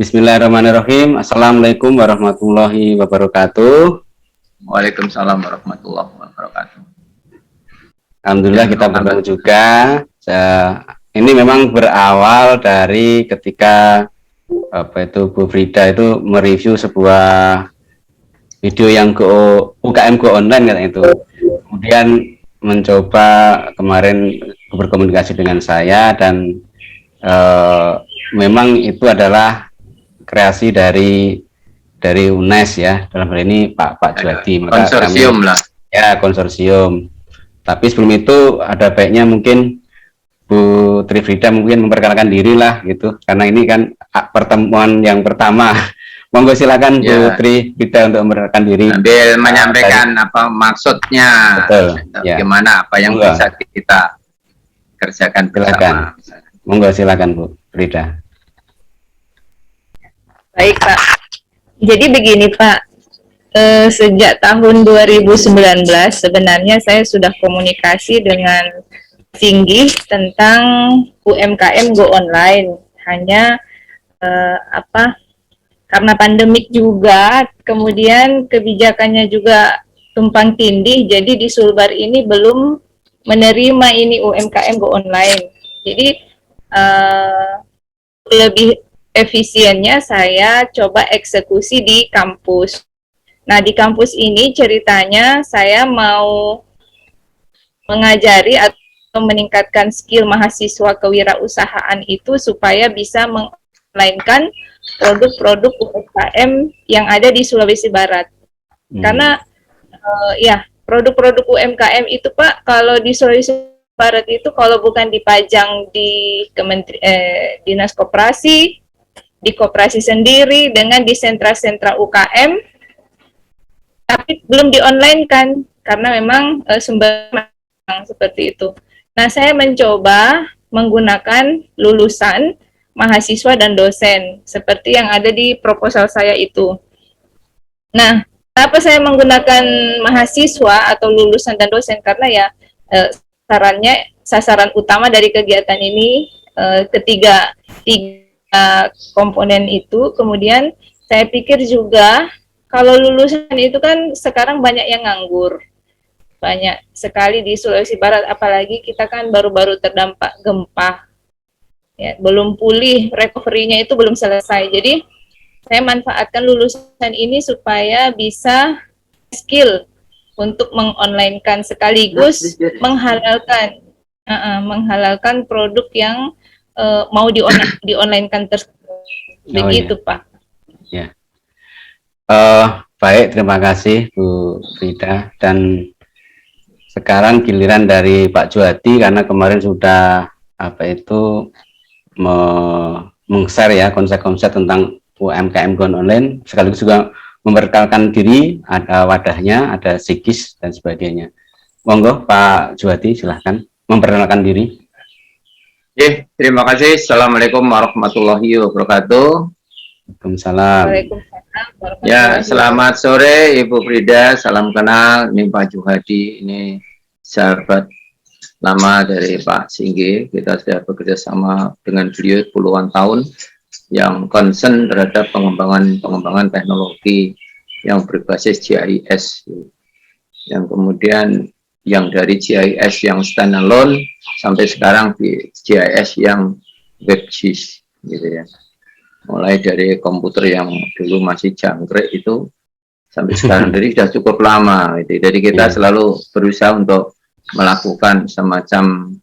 Bismillahirrahmanirrahim. Assalamualaikum warahmatullahi wabarakatuh. Waalaikumsalam warahmatullahi wabarakatuh. Alhamdulillah kita bertemu juga. Ini memang berawal dari ketika Bu Frida itu mereview sebuah video yang UKM Go Online katanya itu. Kemudian mencoba kemarin berkomunikasi dengan saya dan memang itu adalah kreasi dari UNES ya, dalam hal ini Pak Juwadi. Konsorsium lah. Ya, konsorsium. Tapi sebelum itu ada baiknya mungkin Bu Trifrida mungkin memperkenalkan diri lah gitu, karena ini kan pertemuan yang pertama. Monggo silakan ya. Bu Trifrida untuk memperkenalkan diri. Sambil menyampaikan apa maksudnya, betul, ya. Gimana apa yang bisa kita kerjakan bersama. Monggo silakan Bu Frida. Baik Pak. Jadi begini Pak. Sejak tahun 2019 sebenarnya saya sudah komunikasi dengan Singgih tentang UMKM Go Online. Hanya karena pandemik juga, kemudian kebijakannya juga tumpang tindih, jadi di Sulbar ini belum menerima ini UMKM Go Online. Jadi lebih efisiennya saya coba eksekusi di kampus. Nah, di kampus ini ceritanya saya mau mengajari atau meningkatkan skill mahasiswa kewirausahaan itu supaya bisa meng-onlinekan produk-produk UMKM yang ada di Sulawesi Barat. Karena ya, produk-produk UMKM itu Pak, kalau di Sulawesi Barat itu kalau bukan dipajang di Dinas Koperasi, di koperasi sendiri dengan di sentra-sentra UKM, tapi belum di-online kan, karena memang sumber seperti itu. Nah, saya mencoba menggunakan lulusan, mahasiswa, dan dosen, seperti yang ada di proposal saya itu. Nah, kenapa saya menggunakan mahasiswa atau lulusan dan dosen? Karena ya, sasaran utama dari kegiatan ini, tiga komponen itu. Kemudian saya pikir juga, kalau lulusan itu kan sekarang banyak yang nganggur, banyak sekali di Sulawesi Barat, apalagi kita kan baru-baru terdampak gempa, ya, belum pulih, recovery-nya itu belum selesai. Jadi saya manfaatkan lulusan ini supaya bisa skill untuk mengonlinekan sekaligus menghalalkan produk yang mau di-onlinekan tersebut. Begitu ya. Pak. Ya. Baik, terima kasih Bu Frida. Dan sekarang giliran dari Pak Juwadi, karena kemarin sudah meng-share ya konsep-konsep tentang UMKM Go Online, sekaligus juga memperkenalkan diri, ada wadahnya, ada Sigis dan sebagainya. Monggo Pak Juwadi, silahkan memperkenalkan diri. Terima kasih. Assalamualaikum warahmatullahi wabarakatuh. Waalaikumsalam. Ya, selamat sore Ibu Frida, salam kenal. Ini Pak Juwadi, ini sahabat lama dari Pak Singgih. Kita sudah bekerja sama dengan beliau puluhan tahun, yang concern terhadap pengembangan teknologi yang berbasis GIS, yang kemudian yang dari GIS yang standalone sampai sekarang di GIS yang WebGIS, gitu ya. Mulai dari komputer yang dulu masih jangkrik itu sampai sekarang, jadi sudah cukup lama. Jadi kita selalu berusaha untuk melakukan semacam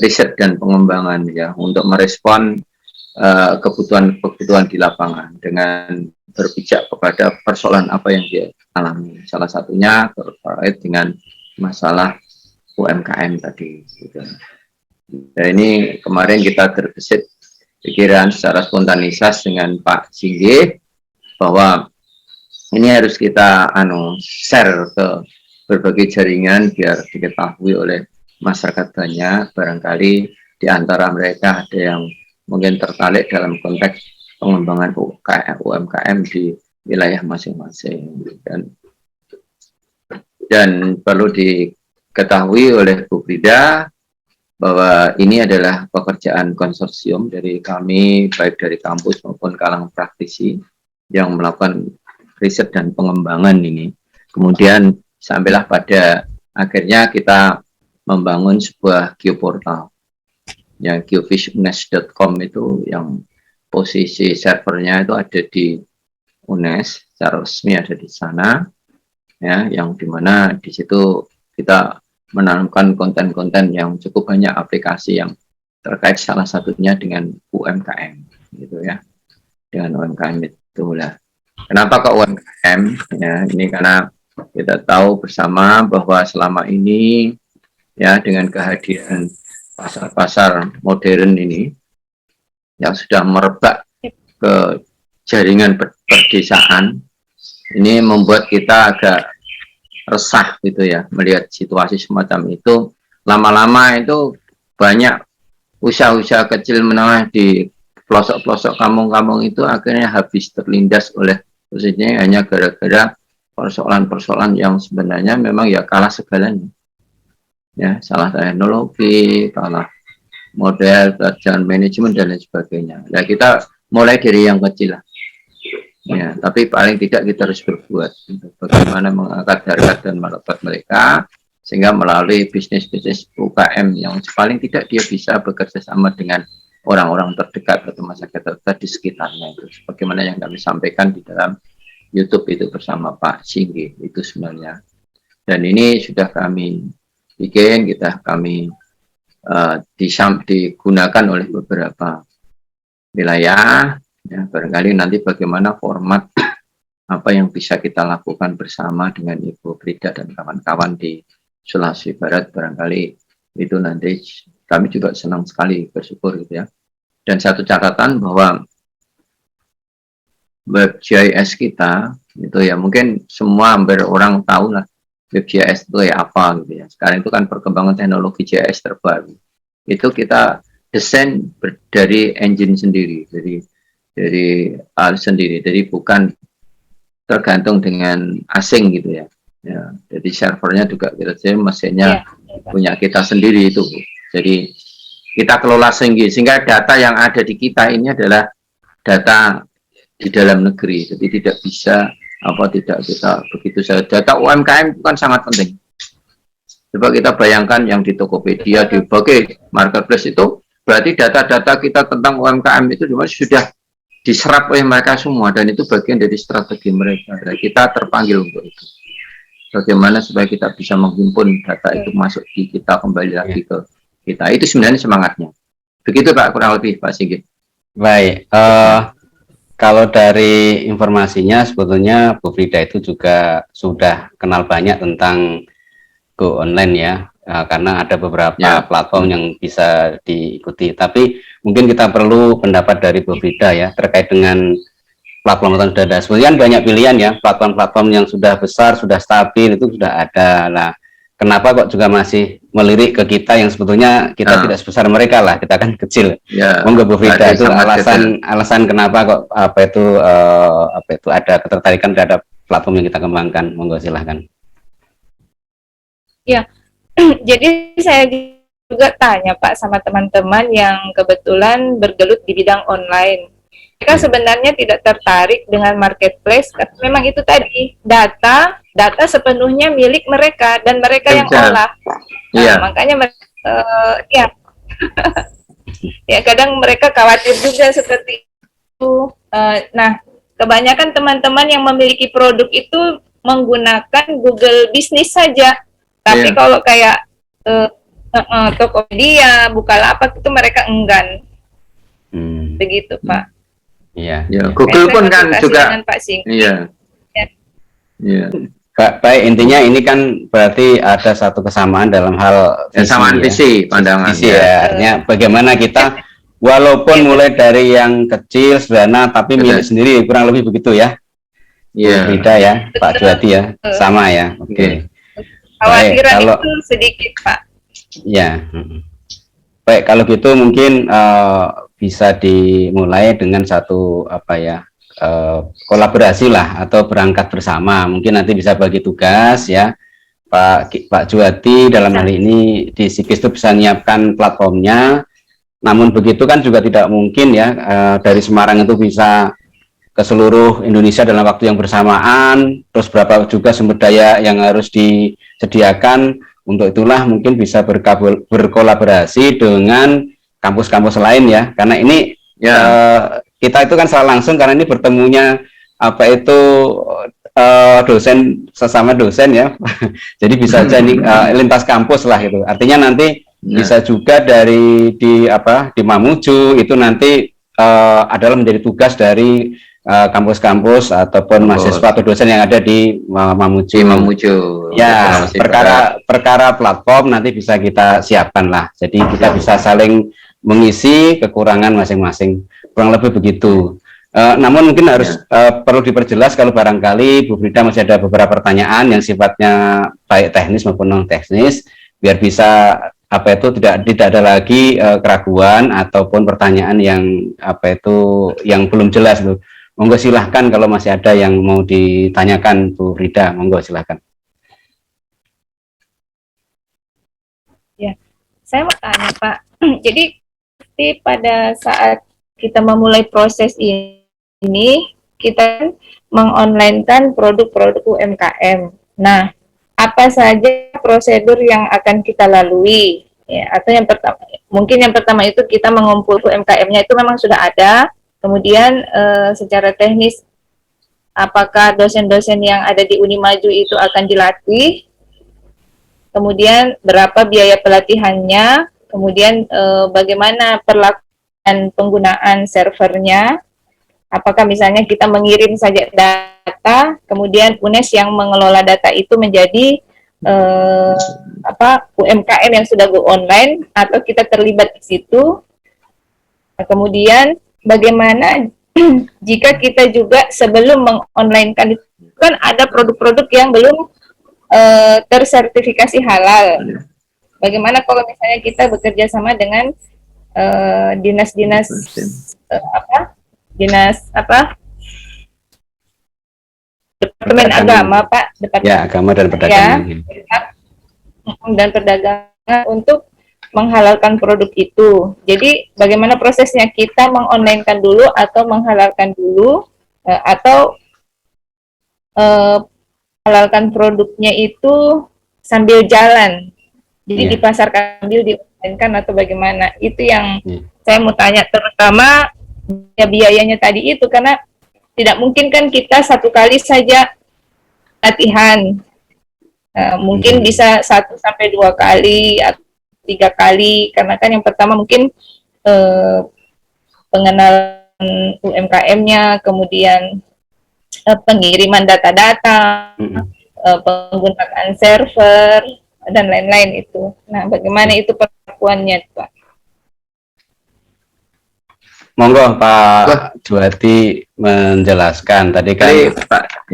riset dan pengembangan ya, untuk merespon kebutuhan di lapangan dengan berpijak kepada persoalan apa yang dia alami. Salah satunya terkait dengan masalah UMKM tadi. Gitu. Dan ini kemarin kita terbesit pikiran secara spontanisas dengan Pak Singgih bahwa ini harus kita share ke berbagai jaringan biar diketahui oleh masyarakat banyak. Barangkali di antara mereka ada yang mungkin tertarik dalam konteks pengembangan UMKM di wilayah masing-masing. Dan perlu diketahui oleh Bu Frida bahwa ini adalah pekerjaan konsorsium dari kami, baik dari kampus maupun kalangan praktisi yang melakukan riset dan pengembangan ini. Kemudian sampailah pada akhirnya kita membangun sebuah geoportal. Yang geofishUNES.com itu yang posisi servernya itu ada di UNES, secara resmi ada di sana, ya, yang dimana di situ kita menanamkan konten-konten yang cukup banyak aplikasi yang terkait salah satunya dengan UMKM, gitu ya, dengan UMKM itu lah. Kenapa kok UMKM? Ya, ini karena kita tahu bersama bahwa selama ini ya dengan kehadiran pasar-pasar modern ini yang sudah merebak ke jaringan perdesaan, ini membuat kita agak resah gitu ya melihat situasi semacam itu. Lama-lama itu banyak usaha-usaha kecil menengah di pelosok-pelosok kampung-kampung itu akhirnya habis terlindas oleh khususnya hanya gara-gara persoalan-persoalan yang sebenarnya memang ya kalah segalanya, ya, salah teknologi, kalah model, kerjaan manajemen dan lain sebagainya. Nah, kita mulai dari yang kecil lah. Ya, tapi paling tidak kita harus berbuat bagaimana mengangkat harkat dan martabat mereka sehingga melalui bisnis-bisnis UKM yang paling tidak dia bisa bekerja sama dengan orang-orang terdekat atau masyarakat terdekat di sekitarnya itu. Bagaimana yang kami sampaikan di dalam YouTube itu bersama Pak Singgi itu sebenarnya. Dan ini sudah kami bikin, kami digunakan oleh beberapa wilayah. Ya, barangkali nanti bagaimana format apa yang bisa kita lakukan bersama dengan Ibu Frida dan kawan-kawan di Sulawesi Barat, barangkali itu nanti kami juga senang sekali, bersyukur gitu ya. Dan satu catatan bahwa WebGIS kita itu ya mungkin semua hampir orang tahu lah WebGIS itu ya apa gitu ya. Sekarang itu kan perkembangan teknologi GIS terbaru. Itu kita desain dari engine sendiri, dari sendiri, jadi bukan tergantung dengan asing gitu ya. Ya, jadi servernya juga kita sendiri, mesinnya punya kita sendiri itu. Jadi kita kelola sehingga data yang ada di kita ini adalah data di dalam negeri, jadi tidak bisa tidak kita begitu saja. Data UMKM itu kan sangat penting. Coba kita bayangkan yang di Tokopedia, di berbagai marketplace itu, berarti data-data kita tentang UMKM itu sudah diserap oleh mereka semua dan itu bagian dari strategi mereka. Dan kita terpanggil untuk itu. Bagaimana supaya kita bisa menghimpun data itu masuk di kita, kembali lagi ke kita. Itu sebenarnya semangatnya. Begitu Pak, kurang lebih Pak Sigit. Baik, kalau dari informasinya sebetulnya Bu Frida itu juga sudah kenal banyak tentang Go Online ya. Karena ada beberapa platform yang bisa diikuti. Tapi mungkin kita perlu pendapat dari Bu Frida ya terkait dengan platform yang sudah ada. Sebenarnya banyak pilihan ya, platform-platform yang sudah besar, sudah stabil itu sudah ada. Nah, kenapa kok juga masih melirik ke kita yang sebetulnya kita tidak sebesar mereka lah, kita kan kecil. Ya, monggo Bu Frida itu alasan kenapa kok itu ada ketertarikan terhadap platform yang kita kembangkan. Monggo silahkan. Ya. Jadi saya juga tanya Pak sama teman-teman yang kebetulan bergelut di bidang online. Mereka sebenarnya tidak tertarik dengan marketplace, memang itu tadi data sepenuhnya milik mereka dan mereka yang olah. Nah, makanya ya kadang mereka khawatir juga seperti itu. Nah, kebanyakan teman-teman yang memiliki produk itu menggunakan Google Business saja. Tapi kalau kayak Tokopedia, Bukalapak itu mereka enggan. Begitu Pak. Iya. Ya, Google pun kan juga. Pak Sing. Iya. Iya. Baik, intinya ini kan berarti ada satu kesamaan dalam hal kesamaan visi, pandangan. Visi ya. Artinya bagaimana kita walaupun mulai dari yang kecil sederhana tapi milik sendiri, kurang lebih begitu ya. Iya. Beda ya, Pak Juwadi ya. Sama ya. Oke. Khawatiran itu sedikit Pak. Ya. Baik, kalau gitu mungkin bisa dimulai dengan satu kolaborasi lah atau berangkat bersama. Mungkin nanti bisa bagi tugas ya. Pak Juwadi dalam hal ini di Psikis itu bisa menyiapkan platformnya. Namun begitu kan juga tidak mungkin ya dari Semarang itu bisa ke seluruh Indonesia dalam waktu yang bersamaan. Terus berapa juga sumber daya yang harus disediakan. Untuk itulah mungkin bisa berkolaborasi dengan kampus-kampus lain ya. Karena ini kita itu kan secara langsung karena ini bertemunya apa itu dosen sesama dosen ya. Jadi bisa aja nih lintas kampus lah itu. Artinya nanti bisa juga dari di Mamuju itu nanti adalah menjadi tugas dari kampus-kampus ataupun mahasiswa atau dosen yang ada di Mamuju. Ya, perkara platform nanti bisa kita siapkan lah. Jadi kita bisa saling mengisi kekurangan masing-masing. Kurang lebih begitu. Namun mungkin harus perlu diperjelas kalau barangkali Bu Frida masih ada beberapa pertanyaan yang sifatnya baik teknis maupun non teknis, biar bisa tidak ada lagi keraguan ataupun pertanyaan yang yang belum jelas tuh. Monggo silahkan kalau masih ada yang mau ditanyakan Bu Frida, monggo silahkan. Ya, saya mau tanya Pak. Jadi pada saat kita memulai proses ini, kita mengonlinekan produk-produk UMKM. Nah, apa saja prosedur yang akan kita lalui? Ya, atau yang pertama, mungkin yang pertama itu kita mengumpul UMKM-nya itu memang sudah ada. Kemudian secara teknis, apakah dosen-dosen yang ada di Unimaju itu akan dilatih? Kemudian berapa biaya pelatihannya? Kemudian bagaimana perlakuan penggunaan servernya? Apakah misalnya kita mengirim saja data, kemudian UNES yang mengelola data itu menjadi UMKM yang sudah go online, atau kita terlibat di situ? Nah, kemudian bagaimana jika kita juga sebelum mengonlinekan itu kan ada produk-produk yang belum tersertifikasi halal. Bagaimana kalau misalnya kita bekerja sama dengan dinas-dinas Departemen Agama, Pak, ya, Agama dan Perdagangan dan Perdagangan untuk menghalalkan produk itu. Jadi bagaimana prosesnya, kita mengonlinekan dulu atau menghalalkan dulu, atau halalkan produknya itu sambil jalan, jadi dipasarkan sambil dilakukan atau bagaimana? Itu yang saya mau tanya, terutama ya biayanya tadi itu, karena tidak mungkin kan kita satu kali saja latihan, mungkin bisa 1 sampai 2 kali atau 3 kali, karena kan yang pertama mungkin pengenalan UMKM-nya, kemudian pengiriman data-data, penggunaan server dan lain-lain itu. Nah, bagaimana itu perlakuannya, Pak? Monggo Pak Juwadi menjelaskan tadi kan Pak,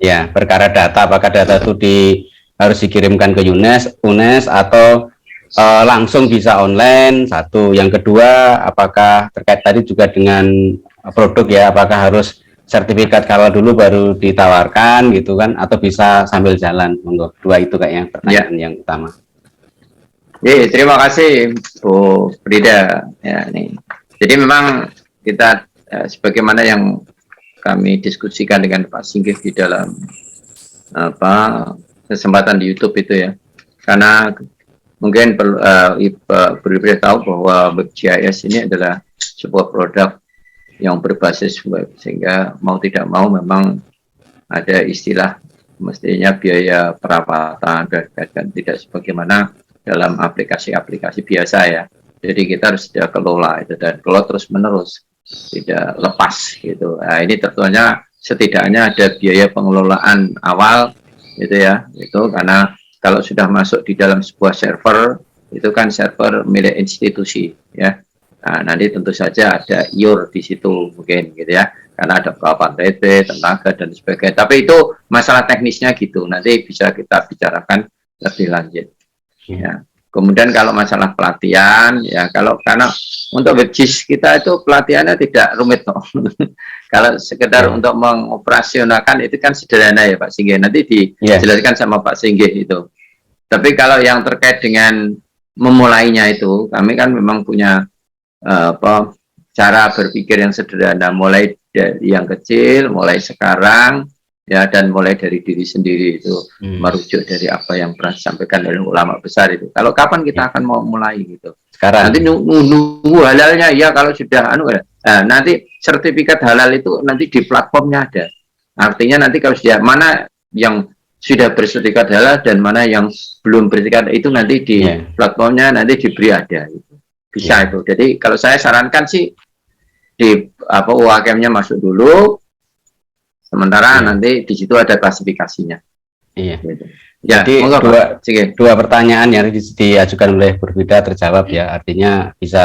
ya perkara data, apakah data itu harus dikirimkan ke UNES atau langsung bisa online, satu. Yang kedua, apakah terkait tadi juga dengan produk ya, apakah harus sertifikat halal dulu baru ditawarkan gitu kan, atau bisa sambil jalan? Monggo, dua itu kayaknya pertanyaan yang utama. Terima kasih Bu Frida ya nih. Jadi memang kita sebagaimana yang kami diskusikan dengan Pak Singgih di dalam kesempatan di YouTube itu ya, karena mungkin perlu tahu bahwa WebGIS ini adalah sebuah produk yang berbasis web, sehingga mau tidak mau memang ada istilah mestinya biaya perawatan dan tidak sebagaimana dalam aplikasi-aplikasi biasa ya. Jadi kita harus tidak kelola itu, dan kelola terus menerus, tidak lepas gitu. Nah, ini tentunya setidaknya ada biaya pengelolaan awal gitu ya, itu karena kalau sudah masuk di dalam sebuah server itu kan server milik institusi ya. Nah, nanti tentu saja ada IUR di situ mungkin gitu ya, karena ada perawakan PT, tenaga dan sebagainya. Tapi itu masalah teknisnya gitu, nanti bisa kita bicarakan lebih lanjut ya. Kemudian kalau masalah pelatihan ya, karena untuk WebGIS kita itu pelatihannya tidak rumit toh. Kalau sekedar untuk mengoperasionalkan itu kan sederhana ya Pak Singgih, nanti dijelaskan sama Pak Singgih itu. Tapi kalau yang terkait dengan memulainya itu, kami kan memang punya cara berpikir yang sederhana, mulai dari yang kecil, mulai sekarang, ya, dan mulai dari diri sendiri itu merujuk dari apa yang pernah disampaikan oleh ulama besar itu. Kalau kapan kita akan mau mulai gitu? Sekarang. Nanti nunggu halalnya, ya kalau sudah nanti sertifikat halal itu nanti di platformnya ada. Artinya nanti kalau sudah mana yang sudah bersertifikat halal dan mana yang belum bersertifikat itu nanti di platformnya nanti diberi ada. Bisa itu. Jadi kalau saya sarankan sih di UAKM-nya masuk dulu, sementara nanti di situ ada klasifikasinya. Iya. Gitu. Ya, jadi enggak, dua pertanyaan yang diajukan oleh berbeda terjawab ya, artinya bisa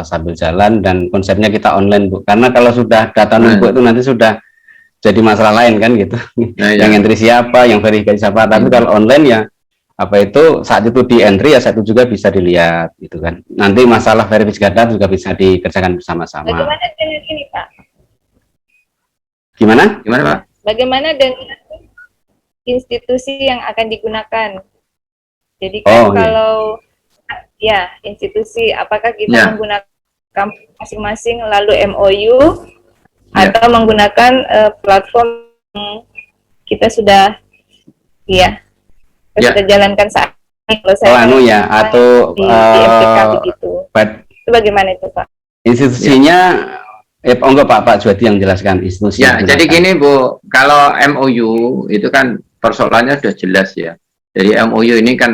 sambil jalan dan konsepnya kita online Bu, karena kalau sudah data numpuk itu nanti sudah jadi masalah lain kan gitu. Yang entry siapa, yang verifikasi siapa, tapi kalau online ya saat itu di entry ya saat itu juga bisa dilihat gitu kan. Nanti masalah verifikasi data juga bisa dikerjakan bersama-sama. Bagaimana dengan ini Pak? Gimana Pak? Bagaimana dengan institusi yang akan digunakan? Jadi kan kalau ya institusi, apakah kita menggunakan masing-masing lalu MOU atau menggunakan platform kita sudah kita jalankan saat ini, kalau saya atau di MPK begitu. Itu bagaimana itu Pak? Institusinya enggak Pak Juhadi yang menjelaskan institusi. Ya, jadi gini Bu, kalau MOU itu kan persoalannya sudah jelas ya. Jadi MOU ini kan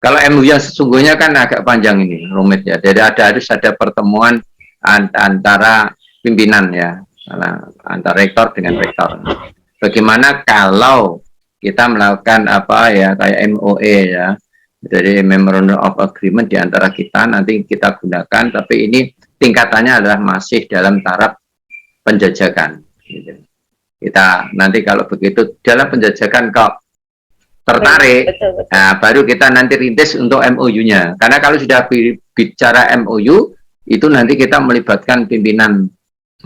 kalau MOU yang sesungguhnya kan agak panjang ini, rumit ya. Jadi harus ada pertemuan antara pimpinan ya, antara rektor dengan rektor. Bagaimana kalau kita melakukan kayak MOA ya, dari Memorandum of Agreement di antara kita, nanti kita gunakan, tapi ini tingkatannya adalah masih dalam taraf penjajakan. Gitu. Kita nanti kalau begitu dalam penjajakan kok tertarik, betul. Nah, baru kita nanti rintis untuk MOU-nya. Karena kalau sudah bicara MOU, itu nanti kita melibatkan pimpinan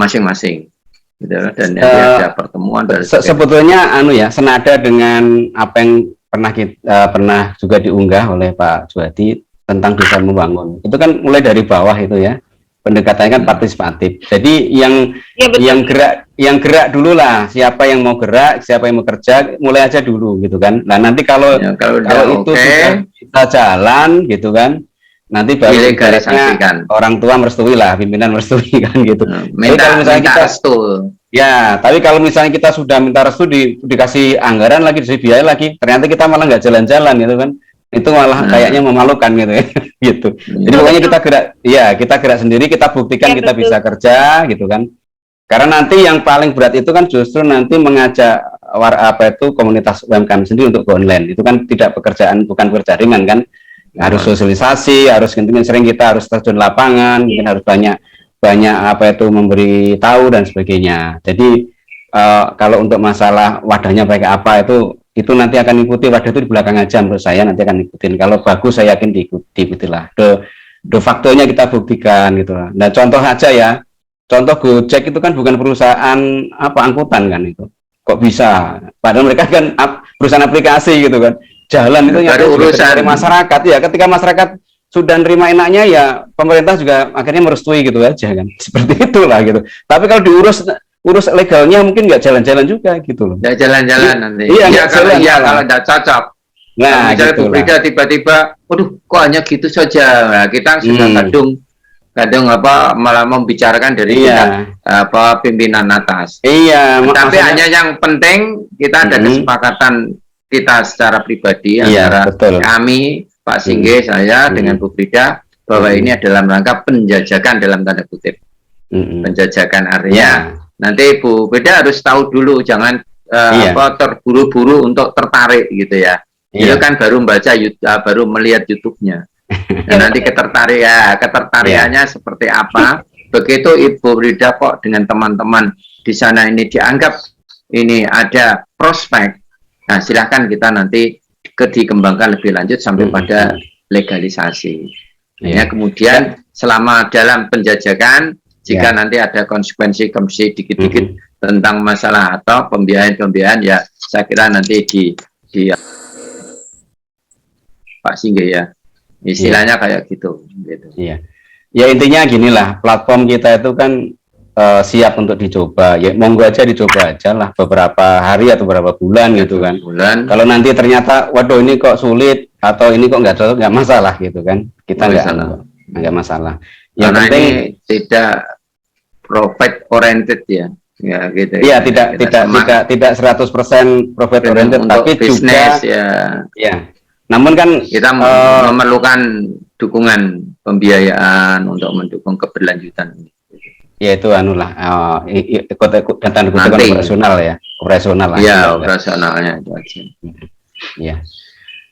masing-masing. Gitu, dan ada pertemuan dari sebetulnya senada dengan apa yang pernah juga diunggah oleh Pak Juhadi tentang desa membangun. Itu kan mulai dari bawah itu ya. Pendekatannya kan partisipatif. Jadi yang gerak dulu lah, siapa yang mau gerak, siapa yang mau kerja, mulai aja dulu gitu kan. Nah, nanti kalau itu sudah kita jalan gitu kan, nanti baru orang tua merestui lah, pimpinan merestui kan gitu. Minta restu. Ya, tapi kalau misalnya kita sudah minta restu dikasih anggaran lagi, dikasih biaya lagi, ternyata kita malah nggak jalan-jalan gitu kan. Itu malah kayaknya memalukan gitu ya. Gitu. Jadi pokoknya kita gerak sendiri, kita buktikan kita bisa kerja gitu kan. Karena nanti yang paling berat itu kan justru nanti mengajak komunitas UMKM sendiri untuk go online. Itu kan bukan pekerjaan ringan kan. Harus sosialisasi, harus sering kita harus terjun lapangan, mungkin harus banyak memberi tahu dan sebagainya. Jadi kalau untuk masalah wadahnya pakai apa itu nanti akan ikuti, wadah itu di belakang aja menurut saya, nanti akan ikutin. Kalau bagus saya yakin diikuti lah. De factonya kita buktikan gitu lah. Nah, contoh aja ya. Contoh Gojek itu kan bukan perusahaan angkutan kan itu. Kok bisa? Padahal mereka kan perusahaan aplikasi gitu kan. Jalan itu nyata urusan dari masyarakat ya. Ketika masyarakat sudah nerima enaknya ya pemerintah juga akhirnya merestui gitu aja kan. Seperti itulah gitu. Tapi kalau urus legalnya mungkin nggak jalan-jalan juga gitu loh. Nggak jalan-jalan nanti. Iya, kalau nggak cocok. Nah, misalnya Bu Frida tiba-tiba, waduh, kok hanya gitu saja. Nah, kita sudah kadang malah membicarakan dari pimpinan atas. Iya. Tapi hanya yang penting kita ada kesepakatan kita secara pribadi antara kami, Pak Singgih, saya dengan Bu Frida bahwa ini adalah rangka penjajakan dalam tanda kutip. Penjajakan artinya. Nanti Bu Frida harus tahu dulu, jangan terburu-buru untuk tertarik gitu ya. Itu kan baru baru melihat YouTube-nya. Dan nanti ketertarikannya seperti apa. Begitu Ibu Frida kok dengan teman-teman di sana ini dianggap ini ada prospek. Nah, silahkan kita nanti dikembangkan lebih lanjut sampai pada legalisasi. Ya, kemudian selama dalam penjajakan, jika nanti ada konsekuensi dikit-dikit tentang masalah atau pembiayaan ya saya kira nanti Pak Singgih ya. Istilahnya kayak gitu. Iya. Ya intinya gini lah, platform kita itu kan siap untuk dicoba. Ya monggo aja dicoba aja lah beberapa hari atau beberapa bulan gitu kan. Kalau nanti ternyata, waduh ini kok sulit atau ini kok nggak masalah gitu kan. Kita nggak masalah. Yang karena penting ini tidak profit oriented ya. Ya gitu. Iya, tidak 100% profit oriented, tapi bisnis, juga ya. Namun kan kita memerlukan dukungan pembiayaan untuk mendukung keberlanjutan. Ya itu ikut dan operasional ya, operasional lah. Iya, operasionalnya itu aja. Ya,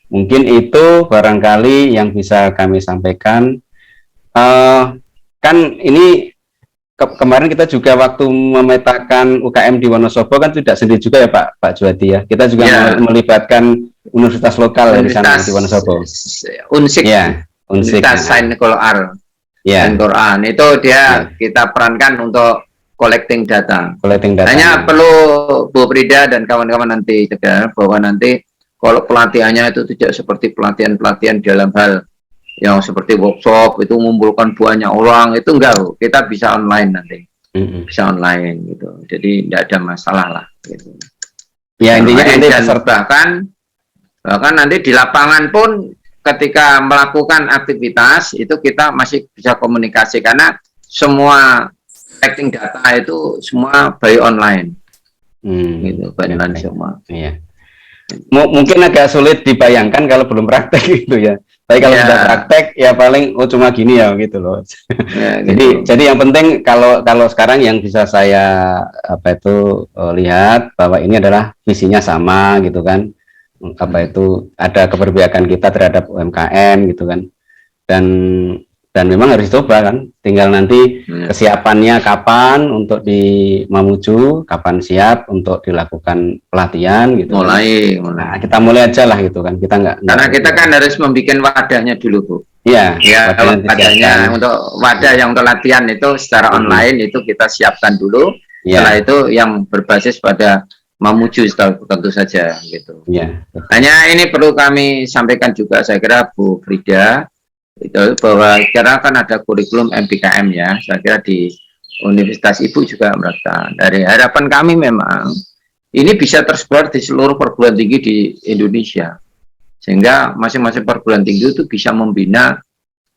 mungkin itu barangkali yang bisa kami sampaikan. Kan ini kemarin kita juga waktu memetakan UKM di Wonosobo kan tidak sendiri juga ya Pak Juhadi ya. Kita juga melibatkan universitas lokal di sana di Wonosobo. Unsik. Ya, Unsik. Universitas Saint Nicholas. Ya. Quran itu dia kita perankan untuk collecting data. Hanya ya. perlu Bu Frida dan kawan-kawan nanti tegar bahwa nanti kalau pelatihannya itu tidak seperti pelatihan-pelatihan dalam hal yang seperti workshop itu mengumpulkan banyak orang, itu enggak, kita bisa online nanti. Bisa online gitu. Jadi tidak ada masalah lah gitu. Ya intinya nanti bahkan nanti di lapangan pun ketika melakukan aktivitas itu kita masih bisa komunikasi karena semua tracking data itu semua by online. Gitu, by online semua. Iya. Mungkin agak sulit dibayangkan kalau belum praktek gitu ya. Tapi kalau sudah praktek ya paling cuma gini ya gitu loh. Ya, gitu. Jadi yang penting kalau sekarang yang bisa saya lihat bahwa ini adalah visinya sama gitu kan. Ada keberpihakan kita terhadap UMKM gitu kan, dan memang harus dicoba kan, tinggal nanti kesiapannya kapan untuk di Mamuju, kapan siap untuk dilakukan pelatihan gitu. Mulai. Nah, kita mulai aja lah gitu kan, karena kita kan harus membuat wadahnya dulu Bu. Iya. Ya, wadahnya untuk wadah yang untuk latihan itu secara online itu kita siapkan dulu. Setelah itu yang berbasis pada Mamuju tentu saja gitu. Ya. Hanya ini perlu kami sampaikan juga, saya kira Bu Frida, itu bahwa sekarang kan ada kurikulum MPKM ya. Saya kira di Universitas Ibu juga merata. Dari harapan kami memang ini bisa tersebar di seluruh perguruan tinggi di Indonesia, sehingga masing-masing perguruan tinggi itu bisa membina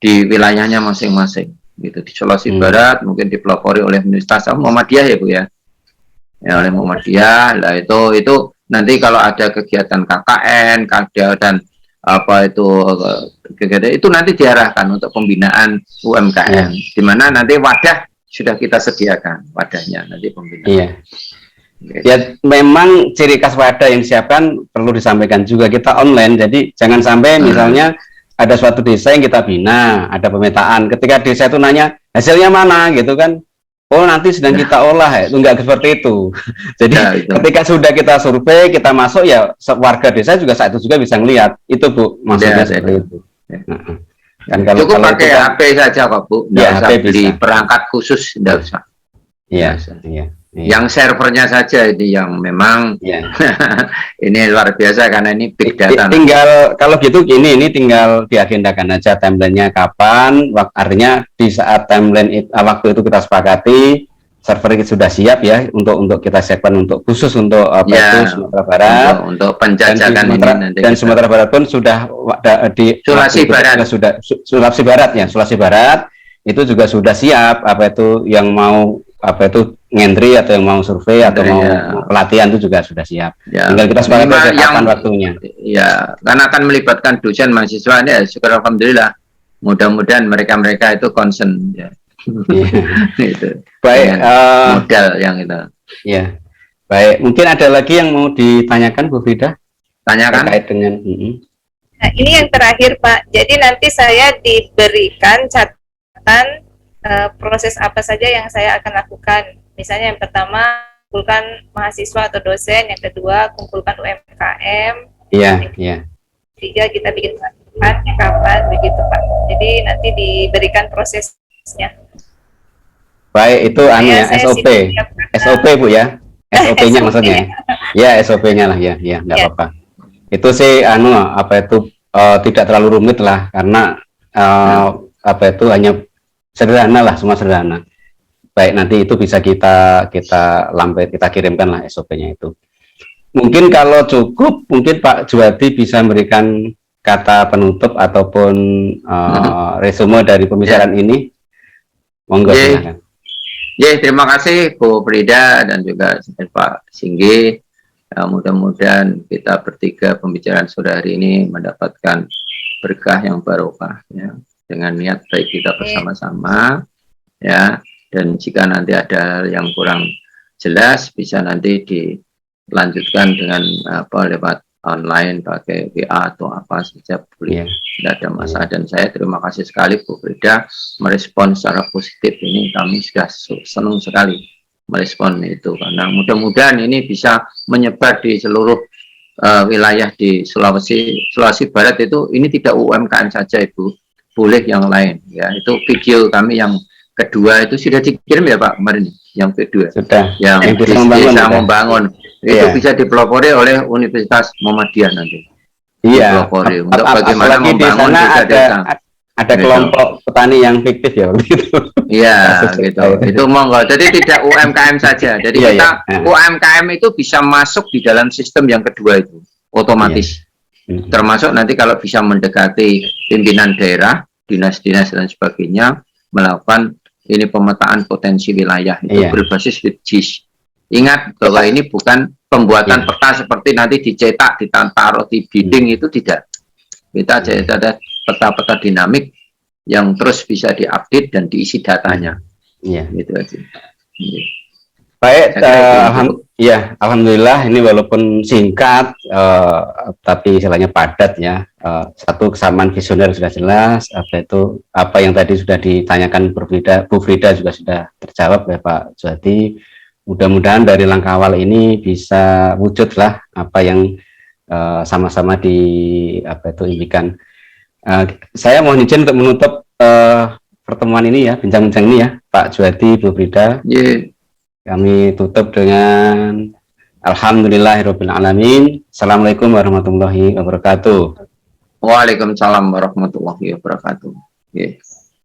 di wilayahnya masing-masing. Gitu di Sulawesi Barat mungkin dipelopori oleh Universitas Muhammadiyah ya Bu ya. Ya, oleh Muhammadiyah lah itu nanti kalau ada kegiatan KKN, dan kegiatan itu nanti diarahkan untuk pembinaan UMKM, di mana nanti wadah sudah kita sediakan wadahnya nanti pembinaan. Iya. Ya memang ciri khas wadah yang disiapkan perlu disampaikan juga, kita online, jadi jangan sampai misalnya ada suatu desa yang kita bina, ada pemetaan, ketika desa itu nanya hasilnya mana gitu kan. Oh nanti sedang kita olah itu enggak seperti itu. Jadi ketika sudah kita survei, kita masuk ya warga desa juga saat itu juga bisa ngelihat itu Bu, maksudnya seperti itu. Kan cukup pakai HP saja kok Bu, nggak usah beli perangkat khusus, nggak usah. Iya. Yang servernya saja ini yang memang ini luar biasa karena ini big data. Tinggal kalau gitu ini tinggal diagendakan aja timelinenya kapan, artinya di saat timeline waktu itu kita sepakati server itu sudah siap ya untuk kita siapkan untuk khusus untuk Sumatera Barat, untuk penjajakan ini nanti dan Sumatera Barat pun sudah di Sulawesi Barat itu juga sudah siap yang mau ngentri atau yang mau survei atau mau pelatihan itu juga sudah siap. Tinggal kita sepakati kapan waktunya. Ya, karena akan melibatkan dosen mahasiswa ya, syukur alhamdulillah. Mudah-mudahan mereka itu concern ya. Itu. Baik, modal yang itu. Ya. Baik, mungkin ada lagi yang mau ditanyakan Bu Frida? Tanyakan. Terkait dengan Nah, ini yang terakhir Pak. Jadi nanti saya diberikan catatan proses apa saja yang saya akan lakukan. Misalnya yang pertama, kumpulkan mahasiswa atau dosen, yang kedua, kumpulkan UMKM. Iya. Tiga, kita bikin pelatihan, kapan, begitu Pak. Jadi nanti diberikan prosesnya. Baik, itu SOP. SOP Bu ya. SOP-nya maksudnya. Ya, SOP-nya lah ya, nggak apa-apa. Itu sih tidak terlalu rumit lah, karena apa itu hanya sederhana lah, semua sederhana. Baik, nanti itu bisa kita kirimkan lah SOP-nya itu. Mungkin kalau cukup, mungkin Pak Juwadi bisa memberikan kata penutup ataupun resume dari pembicaraan ini. Monggo, silakan. Terima kasih Bu Frida dan juga Pak Singgi. Mudah-mudahan kita bertiga pembicaraan sore hari ini mendapatkan berkah yang barokah, ya, dengan niat baik kita bersama-sama, ya. Dan jika nanti ada yang kurang jelas, bisa nanti dilanjutkan dengan lewat online pakai WA atau apa saja boleh, tidak ada masalah. Dan saya terima kasih sekali Bu Frida merespon secara positif ini, kami sudah senang sekali merespon itu, karena mudah-mudahan ini bisa menyebar di seluruh wilayah di Sulawesi Barat. Itu ini tidak UMKM saja Ibu, boleh yang lain, ya. Itu video kami yang kedua itu sudah dikirim ya Pak kemarin, yang kedua sudah, yang bisa membangun itu bisa dipelopori oleh Universitas Muhammadiyah nanti. Iya, untuk bagaimana membangun di sana ada kelompok petani yang fiktif ya begitu. Iya, gitu. Itu monggo. Jadi tidak UMKM saja. Jadi kita UMKM itu bisa masuk di dalam sistem yang kedua itu otomatis. Termasuk nanti kalau bisa mendekati pimpinan daerah, dinas-dinas dan sebagainya, melakukan ini pemetaan potensi wilayah itu berbasis GIS. Ingat bahwa ini bukan pembuatan peta seperti nanti dicetak, ditaruh di dinding, itu tidak. Kita ada peta-peta dinamik yang terus bisa diupdate dan diisi datanya. Gitu aja. Baik, alhamdulillah ini walaupun singkat, tapi istilahnya padat ya. Satu kesamaan visioner sudah jelas, apa yang tadi sudah ditanyakan Bu Frida juga sudah terjawab ya Pak Juwadi. Mudah-mudahan dari langkah awal ini bisa wujud lah apa yang sama-sama impikan. Saya mohon izin untuk menutup pertemuan ini ya, bincang-bincang ini ya, Pak Juwadi, Bu Frida. Kami tutup dengan alhamdulillahirabbil alamin. Assalamualaikum warahmatullahi wabarakatuh. Waalaikumsalam warahmatullahi wabarakatuh.